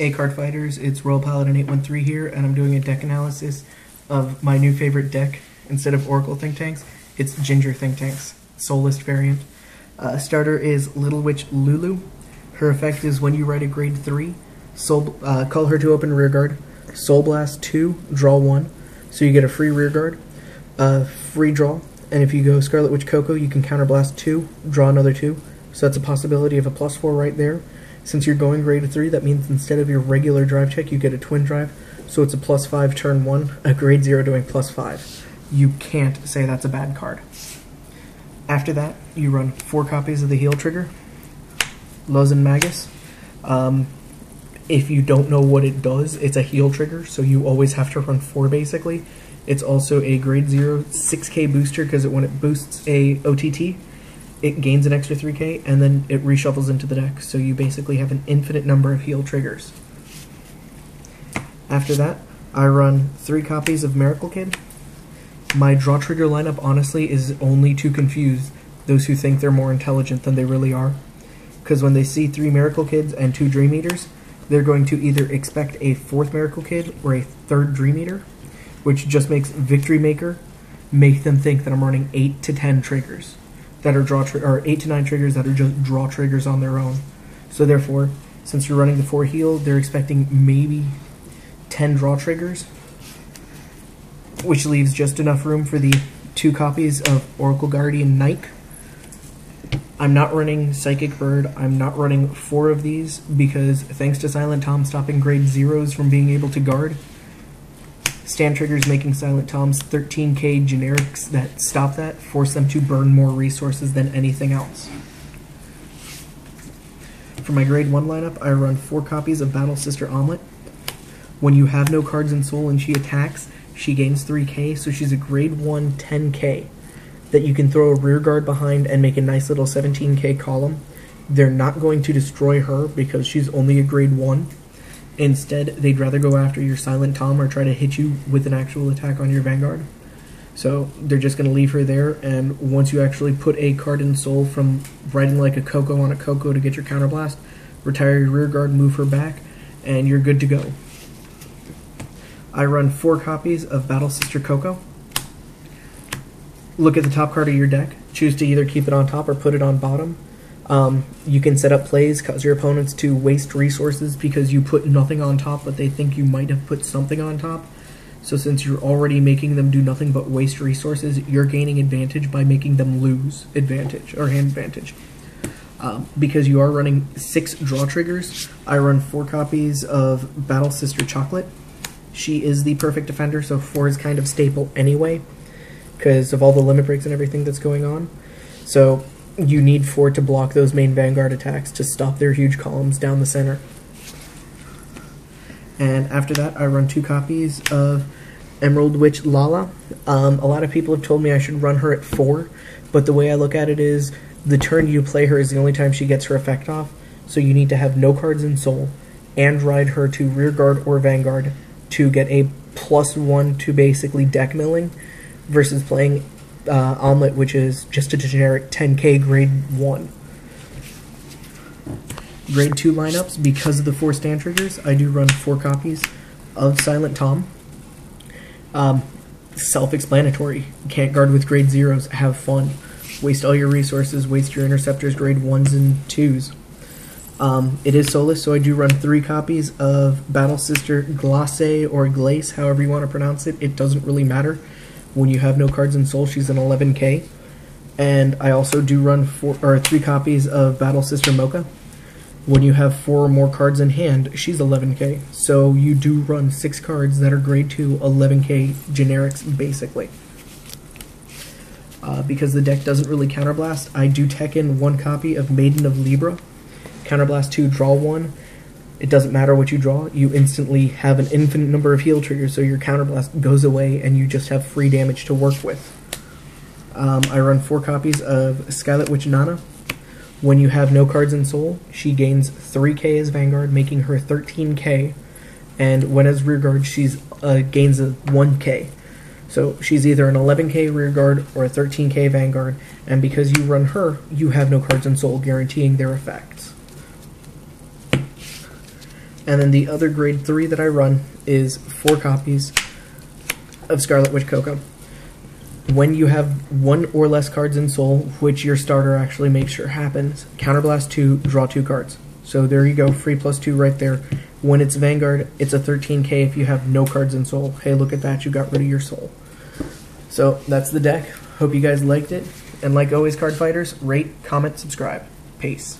A-Card Fighters, it's Royal Paladin 813 here, and I'm doing a deck analysis of my new favorite deck. Instead of Oracle Think Tanks, it's Ginger Think Tanks, Soulless variant. Starter is Little Witch Lulu. Her effect is when you write a grade 3, call her to open rearguard, Soul Blast 2, draw 1, so you get a free rearguard, free draw, and if you go Scarlet Witch Coco, you can counterblast 2, draw another 2, so that's a possibility of a +4 right there. Since you're going grade 3, that means instead of your regular drive check, you get a twin drive, so it's a +5 turn 1, a grade 0 doing +5. You can't say that's a bad card. After that, you run 4 copies of the heal trigger, Lozen Magus. If you don't know what it does, it's a heal trigger, so you always have to run 4 basically. It's also a grade 0 6k booster because when it boosts a OTT, it gains an extra 3k, and then it reshuffles into the deck, so you basically have an infinite number of heal triggers. After that, I run 3 copies of Miracle Kid. My draw trigger lineup, honestly, is only to confuse those who think they're more intelligent than they really are. Because when they see 3 Miracle Kids and 2 Dream Eaters, they're going to either expect a 4th Miracle Kid or a 3rd Dream Eater, which just makes Victory Maker make them think that I'm running 8 to 10 triggers that are or 8 to 9 triggers that are just draw triggers on their own. So therefore, since you're running the 4 heal, they're expecting maybe 10 draw triggers, which leaves just enough room for the 2 copies of Oracle Guardian Knight. I'm not running Psychic Bird. I'm not running 4 of these because thanks to Silent Tom stopping grade 0s from being able to guard, stand triggers making Silent Tom's 13k generics that stop that force them to burn more resources than anything else. For my grade 1 lineup, I run 4 copies of Battle Sister Omelet. When you have no cards in Soul and she attacks, she gains 3k, so she's a grade 1 10k that you can throw a rear guard behind and make a nice little 17k column. They're not going to destroy her because she's only a grade 1. Instead, they'd rather go after your Silent Tom or try to hit you with an actual attack on your Vanguard. So they're just going to leave her there, and once you actually put a card in Soul from writing like a Coco on a Coco to get your counterblast, retire your rear guard, move her back, and you're good to go. I run 4 copies of Battle Sister Coco. Look at the top card of your deck. Choose to either keep it on top or put it on bottom. You can set up plays, cause your opponents to waste resources because you put nothing on top, but they think you might have put something on top. So since you're already making them do nothing but waste resources, you're gaining advantage by making them lose advantage, or hand advantage. Because you are running 6 draw triggers, I run 4 copies of Battle Sister Chocolate. She is the perfect defender, so 4 is kind of staple anyway, because of all the limit breaks and everything that's going on. So you need 4 to block those main Vanguard attacks to stop their huge columns down the center. And after that, I run 2 copies of Emerald Witch Lala. A lot of people have told me I should run her at 4, but the way I look at it is the turn you play her is the only time she gets her effect off, so you need to have no cards in Soul and ride her to Rearguard or Vanguard to get a +1 to basically deck milling, versus playing Omelet, which is just a generic 10k grade 1. Grade 2 lineups, because of the 4 stand triggers, I do run 4 copies of Silent Tom. Self-explanatory. Can't guard with grade 0s, have fun. Waste all your resources, waste your interceptors grade 1s and 2s. It is soulless, so I do run 3 copies of Battle Sister Glace or Glace, however you want to pronounce it. It doesn't really matter. When you have no cards in Soul, she's an 11k. And I also do run 3 copies of Battle Sister Mocha. When you have 4 or more cards in hand, she's 11k. So you do run 6 cards that are grade 2, 11k generics, basically. Because the deck doesn't really counterblast, I do tech in 1 copy of Maiden of Libra. Counterblast 2, draw 1. It doesn't matter what you draw, you instantly have an infinite number of heal triggers, so your counterblast goes away and you just have free damage to work with. I run 4 copies of Scarlet Witch Nana. When you have no cards in Soul, she gains 3k as Vanguard, making her 13k, and when as Rearguard, she gains a 1k. So she's either an 11k Rearguard or a 13k Vanguard, and because you run her, you have no cards in Soul, guaranteeing their effects. And then the other grade 3 that I run is 4 copies of Scarlet Witch Coco. When you have 1 or less cards in Soul, which your starter actually makes sure happens, Counterblast 2, draw 2 cards. So there you go, free +2 right there. When it's Vanguard, it's a 13k if you have no cards in Soul. Hey, look at that, you got rid of your Soul. So that's the deck. Hope you guys liked it. And like always, card fighters, rate, comment, subscribe. Peace.